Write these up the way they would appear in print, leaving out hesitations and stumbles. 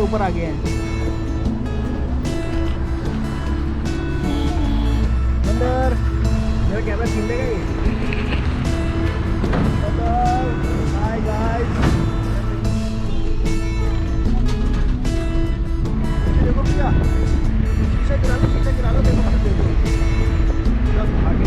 के ऊपर आ गए हैं। अंदर मेरा कैमरा छीन लेगा ये। हाय गाइस, देखो भैया, शीशा गिरा लो, शीशा गिरा लो, देखो देखो सब आगे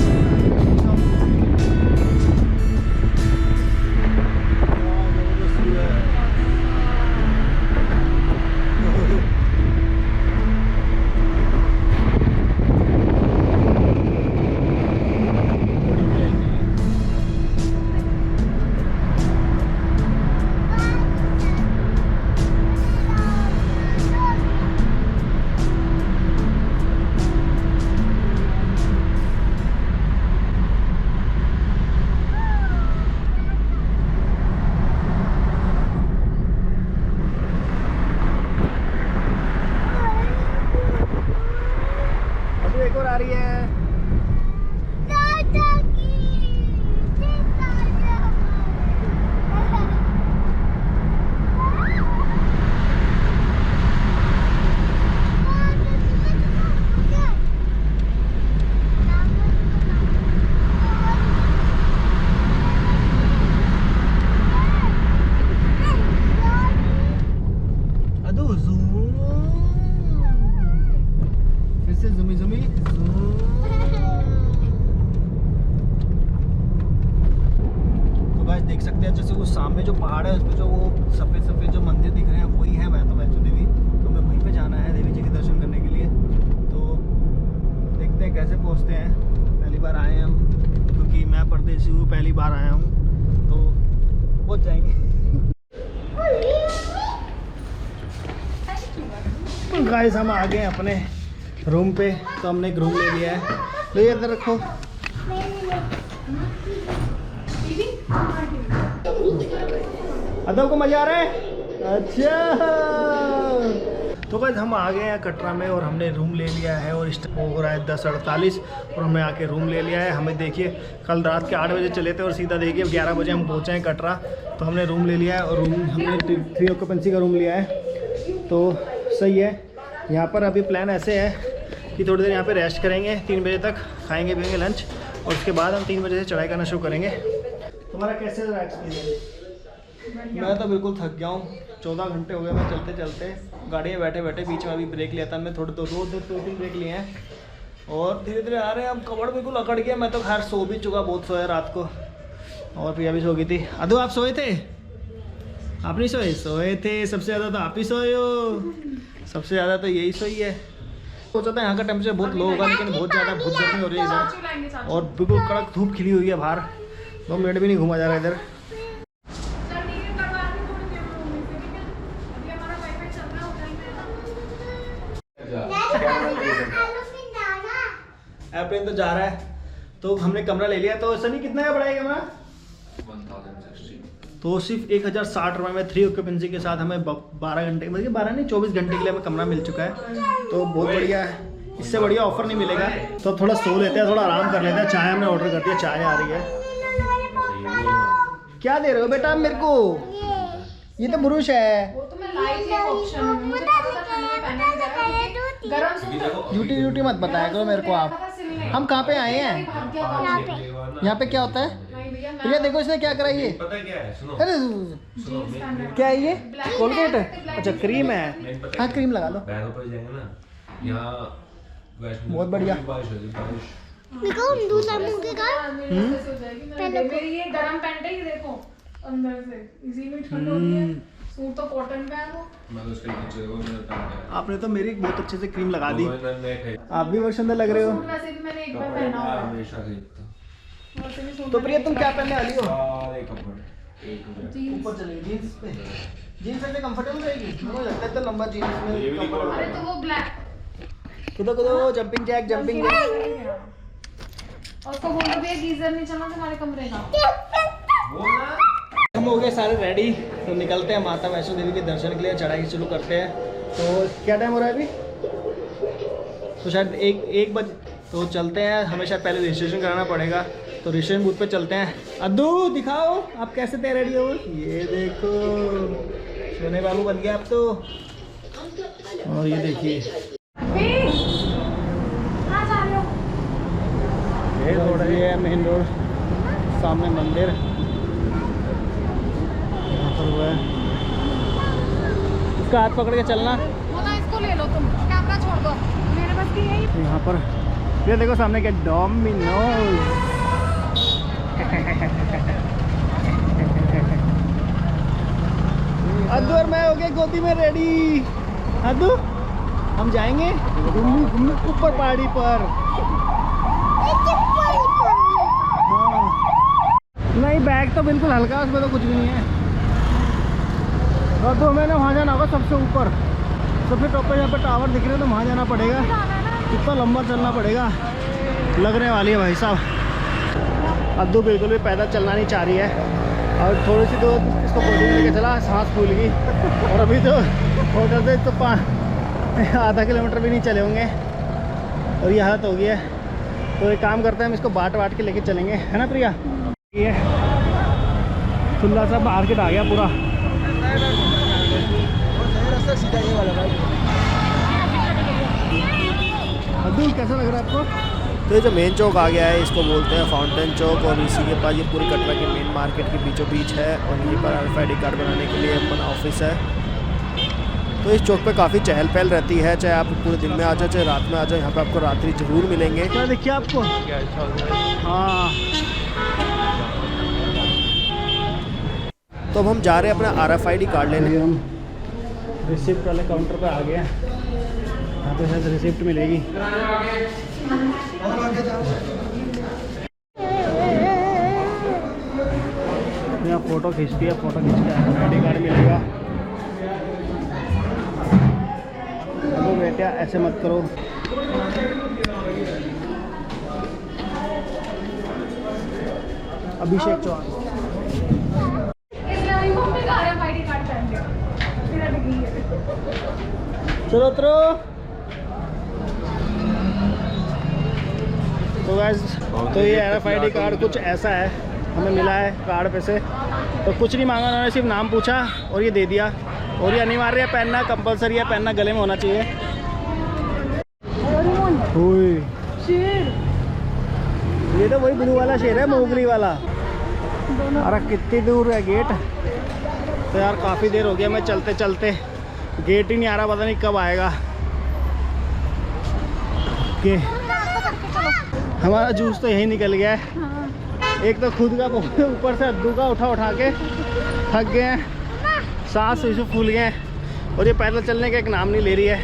एक और आ रही है। अदू जूम, फिर से जूमी जूमी देख सकते हैं। जैसे वो सामने जो पहाड़ है उसमें जो वो सफ़ेद सफ़ेद जो मंदिर दिख रहे हैं वही है माता वैष्णो देवी। तो हमें वहीं पे जाना है देवी जी के दर्शन करने के लिए। तो देखते हैं कैसे पहुंचते हैं। पहली बार आए हैं हम, क्योंकि मैं परदेसी हूँ, पहली बार आया हूँ, तो पहुंच जाएंगे। तो गाइस हम आ गए हैं अपने रूम पे। तो हमने एक रूम ले लिया है। तो ये इधर रखो। अदब को मजा आ रहा है? अच्छा, तो बस हम आ गए हैं कटरा में और हमने रूम ले लिया है और हो रहा है 10:48 और हमने आके रूम ले लिया है। हमें देखिए कल रात के 8 बजे चले थे और सीधा देखिए 11 बजे हम पहुँचे हैं कटरा। तो हमने रूम ले लिया है और रूम हमने 3 ऑक्यूपेंसी का रूम लिया है, तो सही है। यहाँ पर अभी प्लान ऐसे है कि थोड़ी देर यहाँ पे रेस्ट करेंगे, 3 बजे तक खाएंगे पिएंगे लंच, और उसके बाद हम 3 बजे से चढ़ाई करना शुरू करेंगे। तुम्हारा कैसे रहा एक्सपीरियंस? मैं तो बिल्कुल थक गया हूँ। 14 घंटे हो गए मैं चलते चलते, गाड़ी में बैठे बैठे। बीच में अभी ब्रेक लिया था, मैं थोड़े 2-3 ब्रेक लिए हैं और धीरे धीरे आ रहे हैं। अब कमर बिल्कुल अकड़ गया। मैं तो खैर सो भी चुका, बहुत सोया रात को, और प्रिया भी सो गई थी। अदू आप सोए थे? आप नहीं सोए? सोए थे। सबसे ज़्यादा तो आप ही सोए हो, सबसे ज़्यादा तो यही सोई है। सोचा था यहाँ का टेम्परेचर बहुत लो होगा, लेकिन बहुत ज़्यादा बहुत गर्मी हो रही है इधर, और बिल्कुल कड़क धूप खिली हुई है बाहर। 2 मिनट भी नहीं घूमा जा रहा इधर। एयरप्लेन तो जा रहा है, तो हमने कमरा ले लिया। तो सनी कितना का पड़ा है कमरा? 1060। तो सिर्फ 1060 रुपये में 3 ऑक्यूपेंसी के साथ हमें 12 घंटे, मतलब 12 नहीं 24 घंटे के लिए हमें कमरा मिल चुका है। तो बहुत बढ़िया है, इससे बढ़िया ऑफर नहीं मिलेगा। तो थोड़ा सो लेते हैं, थोड़ा आराम कर लेते हैं। चाय हमने ऑर्डर कर दिया, चाय आ रही है। क्या दे रहे हो बेटा मेरे को? ये तो ब्रुश है। वो तो मैं लाई थी ऑप्शन में, मुझे पता था ठंड में पहनने की जगह गरम ड्यूटी ड्यूटी मत बताया करो मेरे को आप। हम कहाँ पे आए हैं? यहाँ पे क्या होता है भैया? देखो इसने क्या करा, ये पता क्या है? सुनो, अरे क्या है ये? कोलगेट? अच्छा क्रीम है। हाँ क्रीम लगा लो। बहुत बढ़िया। ये गरम पैंट है, ये देखो अंदर से, इसी में ठंड होती है। सूट तो कॉटन का है वो। आपने तो मेरी बहुत अच्छे से क्रीम लगा दी। आप भी बहुत सुंदर लग रहे हो। वैसे भी मैंने एक बार पहना हुआ है। तो प्रिया तुम क्या पहनने वाली हो? जीन्स। ऊपर चलेगी जीन्स पे। जीन्स में कंफर्टेबल रहेगी, मुझे लगता है तो लंबा जीन्स में कंफर्टेबल। अरे तो वो ब्लैक कूदो कूदो, जंपिंग जैक जंपिंग जैक। और उसको बोल दो भैया गीजर नहीं चला तुम्हारे कमरे का। हम हो गए सारे रेडी, तो निकलते हैं माता वैष्णो देवी के दर्शन के लिए, चढ़ाई शुरू करते हैं। तो क्या टाइम हो रहा है अभी? तो शायद एक बजे तो चलते हैं। हमें शायद पहले रजिस्ट्रेशन कराना पड़ेगा, तो रजिस्ट्रेशन बूथ पे चलते हैं। अद्दू दिखाओ आप कैसे थे रेडी हो। ये देखो सोने बाबू बन गया अब तो। और ये देखिए ये है मेन रोड, सामने मंदिर यहाँ पर हुआ है। इसका हाथ पकड़ के चलना, इसको ले लो तुम, कैमरा छोड़ दो, मेरे पास की यही। यहाँ पर ये देखो सामने क्या डोमिनोज। अद्दू और मैं हो गए गोदी में रेडी। अद्दू हम जाएंगे घूमने ऊपर पहाड़ी पर। हाँ। नहीं बैग तो बिल्कुल हल्का, उसमें तो कुछ भी नहीं है। और तो हमें ना वहाँ जाना होगा सबसे ऊपर, सबसे टॉप पे, जहाँ पर टावर दिख रहे हैं, तो वहाँ जाना पड़ेगा। कितना लंबा चलना पड़ेगा, लगने वाली है भाई साहब। अद्दू बिल्कुल भी पैदल चलना नहीं चाह रही है, और थोड़ी सी दूर इसको गोदी में लेके चला, सांस फूल गई। और अभी तो होटल से तो आधा किलोमीटर भी नहीं चले होंगे, और ये हालत हो गई है। तो एक काम करते हैं, हम इसको बाट के लेके चलेंगे, है ना प्रिया। ये खुला सा मार्केट आ गया पूरा। अब्दुल कैसा लग रहा है आपको? तो ये जो मेन चौक आ गया है, इसको बोलते हैं फाउंटेन चौक, और इसी के पास ये पूरी कटरा के मेन मार्केट के बीचों बीच है। और यहीं पर RFID कार्ड बनाने के लिए अपना ऑफिस है। तो इस चौक पे काफ़ी चहल पहल रहती है, चाहे आप पूरे दिन में आ जाओ चाहे रात में आ जाओ, यहाँ पे आपको रात्रि जरूर मिलेंगे। क्या देखिए आपको? हाँ। तो अब हम जा रहे हैं अपना RFID कार्ड लेने। हम रिसिप्ट वाले काउंटर पे आ गए हैं, यहाँ पे शायद रिसिप्ट मिलेगी। यहाँ फ़ोटो खींचती है, फ़ोटो खींच के RFID कार्ड मिलेगा। तो बेटा ऐसे मत करो। अभिषेक चौहान। चलो उतरो। तो गाइस, तो ये RFID कार्ड कुछ ऐसा है, हमें मिला है कार्ड पे से। तो कुछ नहीं मांगा उन्होंने, सिर्फ नाम पूछा और ये दे दिया। और ये अनिवार्य है, पहनना कंपलसरी है, पहनना गले में होना चाहिए। ये तो वही ब्लू वाला शेर है, मोगली वाला। अरे कितनी दूर है गेट। तो यार काफ़ी देर हो गया मैं चलते चलते, गेट ही नहीं आ रहा, पता नहीं कब आएगा। के हमारा जूस तो यही निकल गया है। एक तो खुद का, ऊपर से अद्दू का उठा के थक गए हैं, सांस इसे फूल गए हैं। और ये पैदल चलने का एक नाम नहीं ले रही है,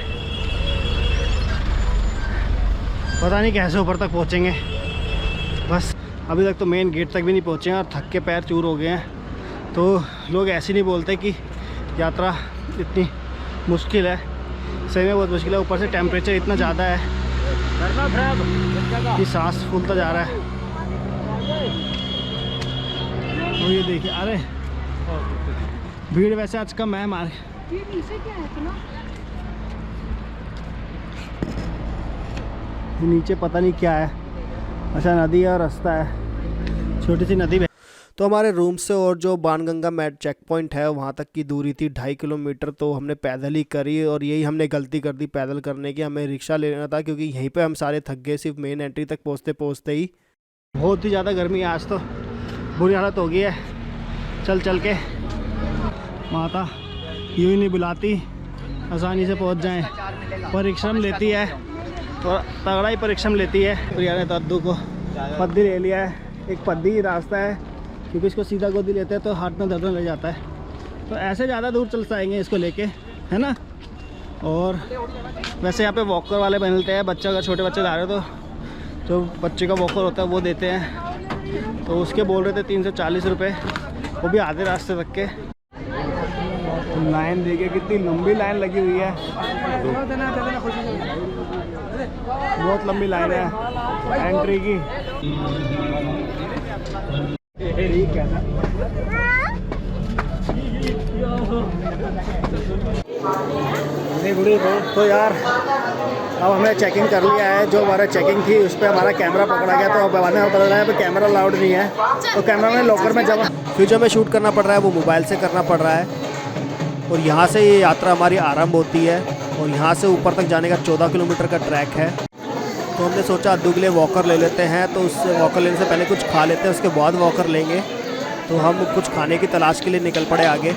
पता नहीं कैसे ऊपर तक पहुँचेंगे। बस अभी तक तो मेन गेट तक भी नहीं पहुँचे हैं, और थक के पैर चूर हो गए हैं। तो लोग ऐसे नहीं बोलते कि यात्रा इतनी मुश्किल है, सही में बहुत मुश्किल है। ऊपर से टेम्परेचर इतना ज़्यादा है कि सांस फूलता जा रहा है। तो ये देखिए, अरे भीड़ वैसे आज कम है हमारे। ये नीचे क्या है इतना? नीचे पता नहीं क्या है, अच्छा नदी है और रास्ता है, छोटी सी नदी। तो हमारे रूम से और जो बाणगंगा मैट चेक पॉइंट है वहाँ तक की दूरी थी 2.5 किलोमीटर। तो हमने पैदल ही करी, और यही हमने गलती कर दी पैदल करने की। हमें रिक्शा लेना था, क्योंकि यहीं पे हम सारे थक गए सिर्फ मेन एंट्री तक पहुँचते ही। बहुत ही ज़्यादा गर्मी है आज, तो बुरी हालत हो गई है चल चल के। माता यूँ ही नहीं बुलाती, आसानी से पहुँच जाएँ, परिश्रम लेती है, और तगड़ा ही परिश्रम लेती है। प्रिया ने तो अद्दू को पद्दी ले लिया है, एक पद्दी ही रास्ता है, क्योंकि इसको सीधा गोदी लेते हैं तो हाथ में दर्द ले जाता है। तो ऐसे ज़्यादा दूर चल जाएंगे इसको लेके, है ना। और वैसे यहाँ पे वॉकर वाले मिलते हैं, बच्चा अगर छोटे बच्चे जा रहे हो तो जो बच्चे का वॉकर होता है वो देते हैं। तो उसके बोल रहे थे 340 रुपये, वो भी आधे रास्ते तक के। लाइन देखिए कितनी लंबी लाइन लगी हुई है, बहुत लंबी लाइन है एंट्री की। ठीक है ना। तो यार अब हमने चेकिंग कर लिया है, जो हमारा चेकिंग थी उस पर हमारा कैमरा पकड़ा गया। तो अब बाद में पता चला है कैमरा अलाउड नहीं है, तो कैमरा में लॉकर में जमा, फिर जो हमें शूट करना पड़ रहा है वो मोबाइल से करना पड़ रहा है। और यहाँ से ये यात्रा हमारी आरंभ होती है, और यहाँ से ऊपर तक जाने का 14 किलोमीटर का ट्रैक है। तो हमने सोचा अद्दू के लिए वॉकर ले लेते हैं, तो उससे वॉकर लेने से पहले कुछ खा लेते हैं, उसके बाद वॉकर लेंगे। तो हम कुछ खाने की तलाश के लिए निकल पड़े आगे।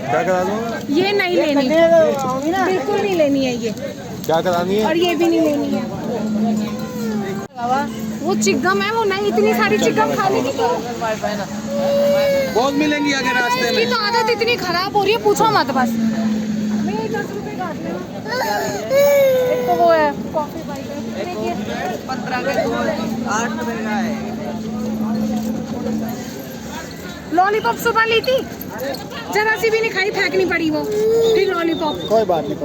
क्या करा दूँ? ये नहीं लेनी, बिल्कुल नहीं लेनी है ये। क्या करानी है? और ये भी नहीं लेनी है। वो चिकगम है, वो नहीं, इतनी सारी चिकगम खाने की तो बहुत मिलेंगी आगे रास्ते में। इसकी तो आदत इतनी खराब हो रही है, पूछो मत बस। मैं 10 रुपए काट लेना। एक तो वो है कॉफी बाइट है, देखिए 15 के 2 8 रुपए का है। लॉलीपॉप सुबह ली थी, जरा सी भी नहीं खाई, फेंकनी पड़ी वो फिर लॉलीपॉप। कोई बात नहीं।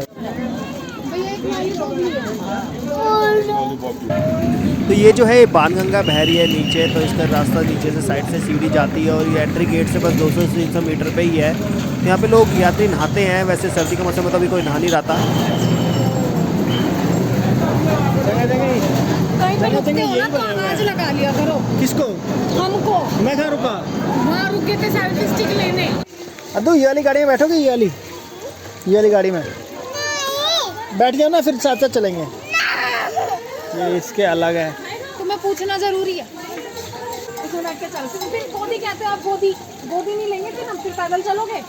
तो ये जो है बाणगंगा बह रही है नीचे, तो इसका रास्ता नीचे से साइड से सीढ़ी जाती है और ये एंट्री गेट से बस 200-300 मीटर पे ही है। तो यहाँ पे लोग यात्री नहाते हैं, वैसे सर्दी के मौसम में तो अभी कोई नहा नहीं रहा था। आवाज लगा लिया करो। किसको? हमको। मैं कहाँ रुका? वहाँ रुके थे सेल्फी स्टिक लेने। अद्दू ये वाली गाड़ी में बैठोगे? ये वाली गाड़ी में बैठ जाओ ना, फिर साथ साथ चलेंगे। ये इसके अलग है। तुम्हें पूछना जरूरी है। इसमें बैठ के चल। फिर गोदी कहते हो आप, गोदी नहीं लेंगे फिर हम। फिर पैदल चलोगे?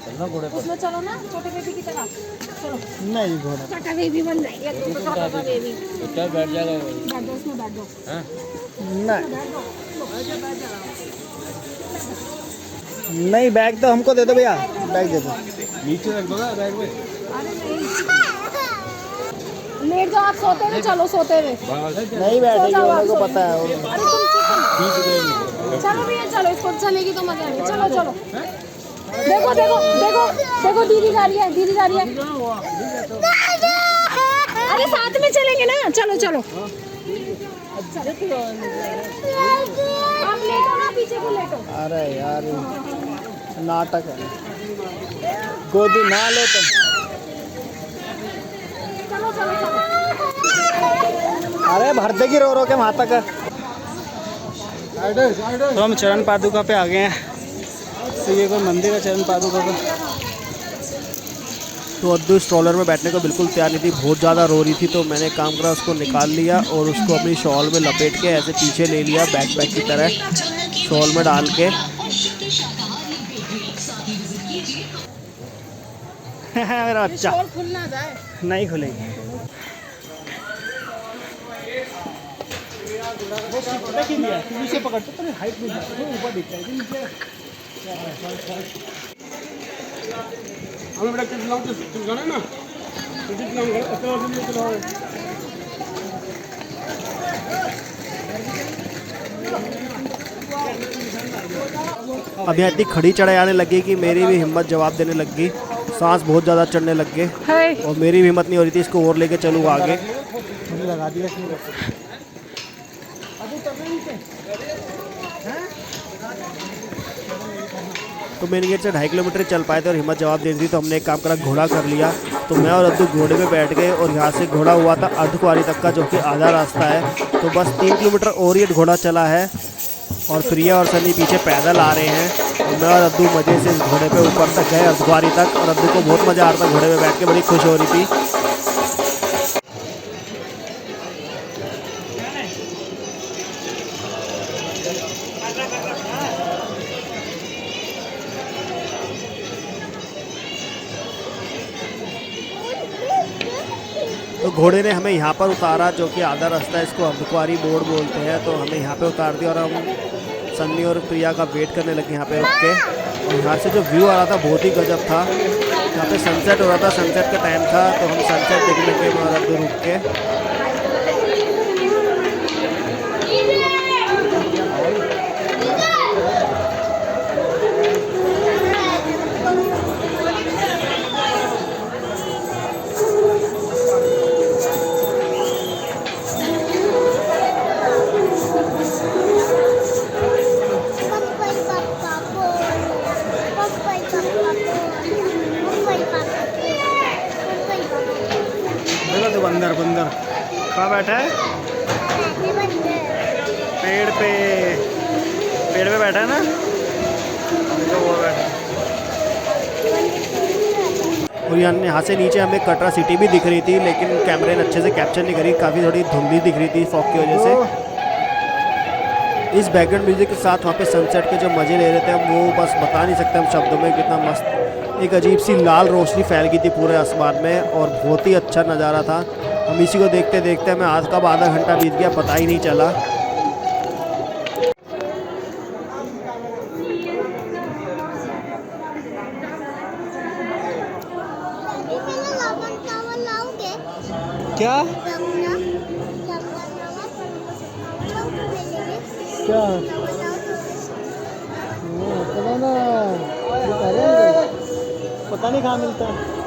उसमें चलो ना, छोटे बेबी की तरह चलो। नहीं घोड़ा छोटा बेबी बन जाएगा, छोटा बेबी। क्या बैठ जाएगा? बैठ दो, उसमें बैठ दो। नहीं बैग तो हमको दे दो भैया, बैग दे दो। नीचे रख दो ना बैग में। लेट जाओ आप, सोते हुए चलो, सोते हुए। नहीं बैठेगी, मेरे को पता है। अरे तुम चलो भैया, चलो, इसको चलेगी तो मजा आएगी। चलो देखो दीदी जा रही है। अरे साथ में चलेंगे ना, चलो। आप लेटो ना, पीछे को लेटो। अरे यार नाटक है, गोदी ना लो तुम। चलो। अरे भर देगी रो के माता का। तो हम चरण पादुका पे आ गए हैं। तो ये कोई मंदिर है चरण पादुका का। तो अद्दू स्ट्रॉलर में बैठने को बिल्कुल तैयार नहीं थी, बहुत ज़्यादा रो रही थी। तो मैंने काम करा, उसको निकाल लिया और उसको अपनी शॉल में लपेट के ऐसे पीछे ले लिया, बैकपैक की तरह शॉल में डाल के। मेरा बच्चा खुल ना जाए। नहीं खुलेगी। नीचे पकड़ते तो हाइट में ऊपर दिखता है नीचे। हमें बड़ा कितना चलाना ना, अब यहाँ इतनी खड़ी चढ़ाई आने लगी कि मेरी भी हिम्मत जवाब देने लग गई, सांस बहुत ज़्यादा चढ़ने लग गए और मेरी भी हिम्मत नहीं हो रही थी इसको और लेके चलूँ आगे। लगा दिया। तो मेन गेट से 2.5 किलोमीटर चल पाए थे और हिम्मत जवाब दे दी, तो हमने एक काम करा, घोड़ा कर लिया। तो मैं और अद्दू घोड़े पे बैठ गए और यहाँ से घोड़ा हुआ था अर्धकुंवारी तक का, जो कि आधा रास्ता है। तो बस 3 किलोमीटर और ये घोड़ा चला है और प्रिया और सनी पीछे पैदल आ रहे हैं। और मैं और अद्दू मज़े से इस घोड़े पे ऊपर तक गए, अर्धकुंवारी तक। और अद्दू को बहुत मज़ा आ रहा था घोड़े पे बैठ के, बड़ी खुश हो रही थी। तो घोड़े ने हमें यहाँ पर उतारा, जो कि आधा रास्ता है, इसको अर्धकुंवारी बोर्ड बोलते हैं। तो हमें यहाँ पे उतार दिया और हम सन्नी और प्रिया का वेट करने लगे यहाँ पे रुक के। और यहाँ से जो व्यू आ रहा था बहुत ही गजब था। यहाँ पे सनसेट हो रहा था, सनसेट का टाइम था, तो हम सनसेट देखने लगे और अद्दू रुक के। बंदर बंदर कहाँ बैठा है? पेड़ पे बैठा है ना? देखो वो बैठा। और यहाँ से नीचे हमें कटरा सिटी भी दिख रही थी, लेकिन कैमरे ने अच्छे से कैप्चर नहीं करी, काफ़ी थोड़ी धुंधली दिख रही थी फॉग की वजह से। इस बैकग्राउंड म्यूजिक के साथ वहाँ पे सनसेट के जो मज़े ले रहे थे हम, वो बस बता नहीं सकते हम शब्दों में, कितना मस्त एक अजीब सी लाल रोशनी फैल गई थी पूरे आसमान में और बहुत ही अच्छा नज़ारा था। हम इसी को देखते देखते हमें आज कब आधा घंटा बीत गया पता ही नहीं चला। क्या क्या पता नहीं कहाँ मिलता है।